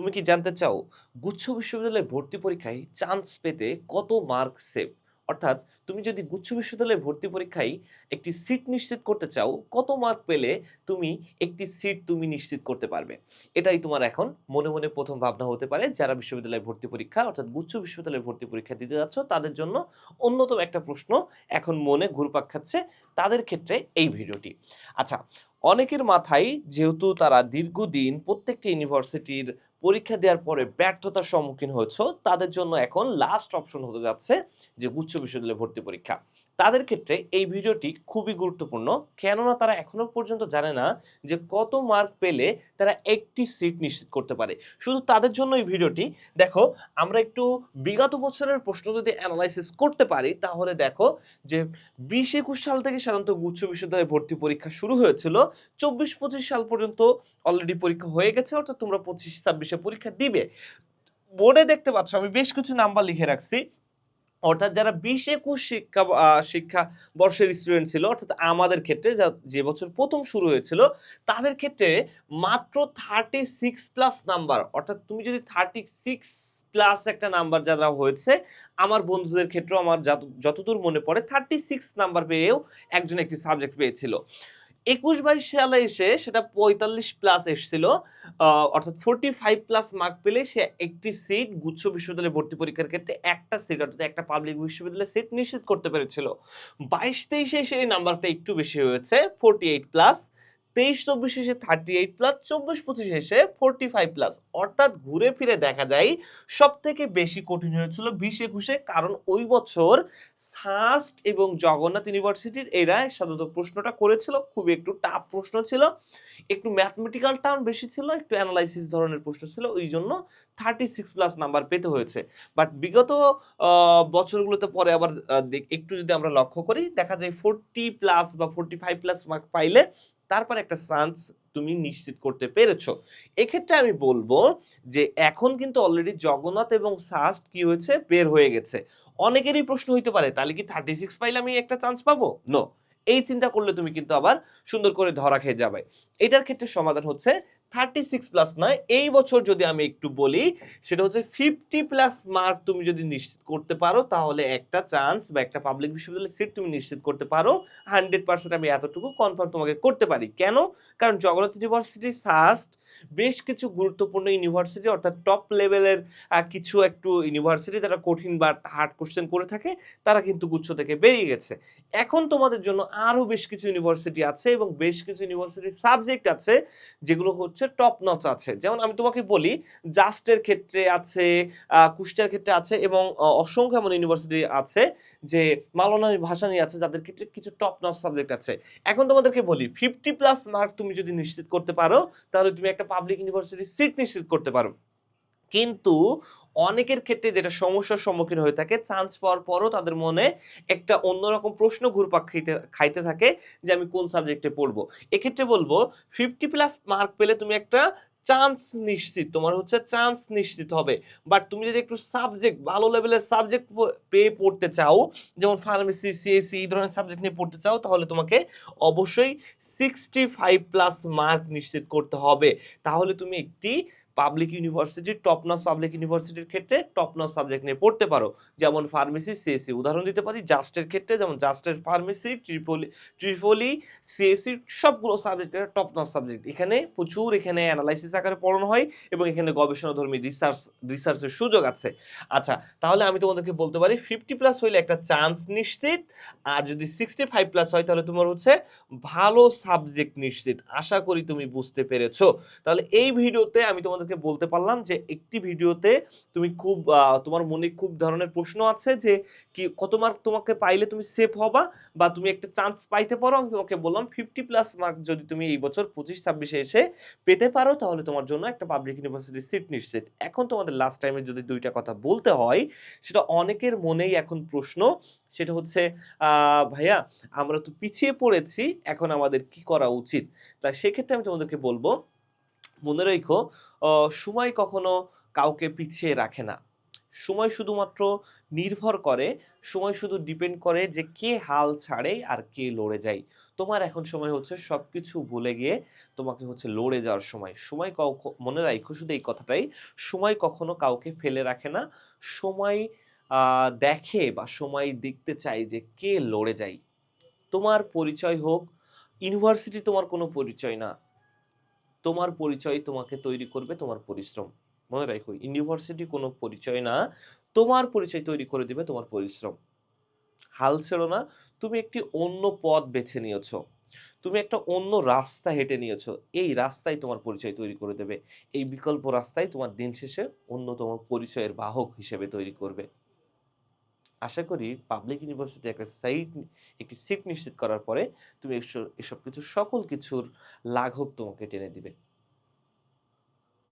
তুমি কি জানতে চাও গুচ্ছ বিশ্ববিদ্যালয়ে ভর্তি পরীক্ষায় চান্স পেতে কত মার্ক সেভ? অর্থাৎ তুমি যদি গুচ্ছ বিশ্ববিদ্যালয়ে ভর্তি পরীক্ষায় একটি সিট নিশ্চিত করতে চাও, কত মার্ক পেলে তুমি একটি সিট নিশ্চিত করতে পারবে? এটাই তোমার এখন মনে, মনে ১ম ভাবনা হতে পারে যারা বিশ্ববিদ্যালয়ে ভর্তি পরীক্ষা অর্থাৎ গুচ্ছ বিশ্ববিদ্যালয়ে ভর্তি পরীক্ষা দিতে যাচ্ছ তাদের জন্য অন্যতম একটা প্রশ্ন এখন মনে ঘুরপাক খাচ্ছে। তাদের ক্ষেত্রে এই ভিডিওটি। আচ্ছা, অনেকের মাথায় যেহেতু তারা দীর্ঘদিন প্রত্যেকটা ইউনিভার্সিটির পরীক্ষা দেওয়ার পরে ব্যর্থতার সম্মুখীন হয়েছো, তাদের জন্য এখন লাস্ট অপশন হতে যাচ্ছে যে গুচ্ছ বিশ্ববিদ্যালয়ে ভর্তি পরীক্ষা। তাদের ক্ষেত্রে এই ভিডিওটি খুবই গুরুত্বপূর্ণ। কেননা তারা এখনো পর্যন্ত জানে না যে কত মার্ক পেলে তারা একটি সিট নিশ্চিত করতে পারে। শুধু তাদের জন্য এই ভিডিওটি। দেখো, আমরা একটু বিগত বছরের প্রশ্ন যদি এনালাইসিস করতে পারি তাহলে দেখো যে ২০-২১ সাল থেকে সাধারণত গুচ্ছ বিশ্ববিদ্যালয়ে ভর্তি পরীক্ষা শুরু হয়েছিল। ২৪-২৫ সাল পর্যন্ত অলরেডি পরীক্ষা হয়ে গেছে, অর্থাৎ তোমরা ২৫-২৬ পরীক্ষা দিবে। বোর্ডে দেখতে পাচ্ছ আমি বেশ কিছু নাম্বার লিখে রাখছি। অর্থাৎ যারা ২০-২১ শিক্ষা বর্ষের স্টুডেন্ট ছিল, অর্থাৎ আমাদের ক্ষেত্রে যে বছর ১ম শুরু হয়েছিল, তাদের ক্ষেত্রে মাত্র 36 প্লাস নাম্বার, অর্থাৎ তুমি যদি 36 প্লাস একটা নাম্বার যারা হয়েছে, আমার বন্ধুদের ক্ষেত্রেও আমার যতদূর মনে পড়ে 36 নাম্বার পেয়েও একজন একটি সাবজেক্ট পেয়েছিল। ২১-২২ সালে এসে সেটা ৪৫ প্লাস এসছিল। অর্থাৎ 45 প্লাস মার্ক পেলে সে একটি সিট গুচ্ছ বিশ্ববিদ্যালয়ে ভর্তি পরীক্ষার ক্ষেত্রে একটা সিট অর্থাৎ একটা পাবলিক বিশ্ববিদ্যালয়ের সিট নিশ্চিত করতে পেরেছিল। ২২-২৩ এ সেই নাম্বারটা একটু বেশি হয়েছে 48 প্লাস। ২৩-২৪ এসে 38 প্লাস, ২৪-২৫ এসে 45 প্লাস। অর্থাৎ ঘুরে ফিরে দেখা যায় সবথেকে বেশি কঠিন হয়েছিল ২০-২১ এ, কারণ ওই বছর সাস্ট এবং জগন্নাথ ইউনিভার্সিটির এরা সাধারণত প্রশ্নটা করেছিল, খুবই একটু টাফ প্রশ্ন ছিল, একটু ম্যাথমেটিক্যাল টার্ম বেশি ছিল, একটু অ্যানালাইসিস ধরনের প্রশ্ন ছিল, ওই জন্য 36 প্লাস নাম্বার পেতে হয়েছে। বাট বিগত বছরগুলোতে পরে আবার একটু যদি আমরা লক্ষ্য করি দেখা যায় 40 প্লাস বা 45 প্লাস মার্ক পাইলে তারপর একটা চান্স তুমি নিশ্চিত করতে পেরেছো। এক্ষেত্রে আমি বলবো যে এখন কিন্তু অলরেডি জগন্নাথ এবং সাস্ট কি হয়েছে বের হয়ে গেছে। অনেকেরই প্রশ্ন হইতে পারে তাহলে কি 36 পাইলে আমি একটা চান্স পাবো? নো। এই চিন্তা করলে তুমি কিন্তু আবার সুন্দর করে ধরা খেয়ে যাবে। এটার ক্ষেত্রে সমাধান হচ্ছে 36 প্লাস নয়, এই বছর যদি আমি একটু বলি সেটা হচ্ছে 50 প্লাস মার্ক তুমি যদি নিশ্চিত করতে পারো তাহলে একটা চান্স বা একটা পাবলিক বিশ্ববিদ্যালয়ের সিট তুমি নিশ্চিত করতে পারো। 100% আমি এতটুকু কনফার্ম তোমাকে করতে পারি। কেন? কারণ জগন্নাথ ইউনিভার্সিটি, সাস্ট বেশ কিছু গুরুত্বপূর্ণ ইউনিভার্সিটি অর্থাৎ টপ লেভেলের কিছু একটু ইউনিভার্সিটি যারা কঠিন বা হার্ড কোশ্চেন করে থাকে তারা কিন্তু গুচ্ছ থেকে বেরিয়ে গেছে। এখন তোমাদের জন্য আরো বেশ কিছু ইউনিভার্সিটি আছে এবং বেশ কিছু ইউনিভার্সিটির সাবজেক্ট আছে যেগুলো হচ্ছে টপ নচ আছে। যেমন আমি তোমাকে বলি জাস্টের ক্ষেত্রে আছে, কুষ্টিয়ার ক্ষেত্রে আছে এবং অসংখ্য এমন ইউনিভার্সিটি আছে যে মাওলানা ভাসানী আছে যাদের ক্ষেত্রে কিছু টপ নচ সাবজেক্ট আছে। এখন তোমাদেরকে বলি 50 প্লাস মার্ক তুমি যদি নিশ্চিত করতে পারো তাহলে তুমি একটা পাবলিক ইউনিভার্সিটির সিট নিশ্চিত করতে পারো। কিন্তু অনেকের ক্ষেত্রে যেটা সমস্যার সম্মুখীন হয়ে থাকে, চান্স পাওয়ার পরও তাদের মনে একটা অন্যরকম প্রশ্ন ঘুরপাক খাইতে থাকে যে আমি কোন সাবজেক্টে পড়বো। এক্ষেত্রে বলবো 50 প্লাস মার্ক পেলে তুমি একটা চান্স নিশ্চিত, তোমার হচ্ছে চান্স নিশ্চিত হবে। বাট তুমি যদি একটু সাবজেক্ট ভালো লেভেলের সাবজেক্ট পেয়ে পড়তে চাও, যেমন ফার্মেসি, সিএসসি এই ধরনের সাবজেক্ট নিয়ে পড়তে চাও, তাহলে তোমাকে অবশ্যই 65 প্লাস মার্ক নিশ্চিত করতে হবে। তাহলে তুমি একটি পাবলিক ইউনিভার্সিটির টপ নচ পাবলিক ইউনিভার্সিটির ক্ষেত্রে টপ নচ সাবজেক্ট নিয়ে পড়তে পারো। যেমন ফার্মেসি, সিএসসি উদাহরণ দিতে পারি জাস্টের ক্ষেত্রে, যেমন জাস্টের ফার্মেসি, ট্রিপলি, সিএসসি সবগুলো সাবজেক্টের টপ নচ সাবজেক্ট। এখানে প্রচুর এখানে অ্যানালাইসিস আকারে পড়ানো হয় এবং এখানে গবেষণাধর্মী রিসার্চের সুযোগ আছে। আচ্ছা, তাহলে আমি তোমাদেরকে বলতে পারি 50 প্লাস হইলে একটা চান্স নিশ্চিত, আর যদি 65 প্লাস হয় তাহলে তোমার হচ্ছে ভালো সাবজেক্ট নিশ্চিত। আশা করি তুমি বুঝতে পেরেছো। তাহলে এই ভিডিওতে আমি তোমাদেরকে বলতে পারলাম যে একটি ভিডিওতে তুমি খুব তোমার মনে খুব ধরনের প্রশ্ন আছে যে কি কত মার্ক তোমাকে পাইলে তুমি সেফ হবা বা তুমি একটা চান্স পাইতে পারো। আমি তোমাকে বললাম 50 প্লাস মার্ক যদি তুমি এই বছর 25-26 এসে পেতে পারো তাহলে তোমার জন্য একটা পাবলিক ইউনিভার্সিটির সিট নিশ্চিত। এখন তোমাদের লাস্ট টাইমে যদি দুইটা কথা বলতে হয়, সেটা অনেকের মনেই এখন প্রশ্ন, সেটা হচ্ছে ভাইয়া আমরা তো পিছিয়ে পড়েছি, এখন আমাদের কি করা উচিত? তা সেক্ষেত্রে আমি তোমাদেরকে বলবো মনে রেখো, সময় কখনো কাউকে পিছিয়ে রাখে না। সময় শুধুমাত্র নির্ভর করে, সময় শুধু ডিপেন্ড করে যে কে হাল ছাড়ে আর কে লড়ে যায়। তোমার এখন সময় হচ্ছে সবকিছু ভুলে গিয়ে তোমাকে হচ্ছে লড়ে যাওয়ার সময়। সময় মনে রাইখো শুধু এই কথাটাই, সময় কখনো কাউকে ফেলে রাখে না। সময় আ দেখে বা সময় দেখতে চায় যে কে লড়ে যায়। তোমার পরিচয় হোক, ইউনিভার্সিটি তোমার কোনো পরিচয় না। তোমার পরিচয় তোমাকে তৈরি করবে তোমার পরিশ্রম। মনে রাখো ইউনিভার্সিটি কোনো পরিচয় না। তোমার পরিচয় তৈরি করে দিবে তোমার পরিশ্রম। হাল ছেড়ো না। তুমি একটি অন্য পথ বেছে নিয়েছো। তুমি একটা অন্য রাস্তা হেঁটে নিয়েছো। এই রাস্তাই তোমার পরিচয় তৈরি করে দেবে। এই বিকল্প রাস্তাই তোমার দিন শেষে অন্যতম পরিচয়ের বাহক হিসেবে তৈরি করবে। আশা করি পাবলিক ইউনিভার্সিটি একটি সিট নিশ্চিত করার পরে তুমি এসব কিছু সকল কিছুর লাঘব তোমাকে টেনে দিবে।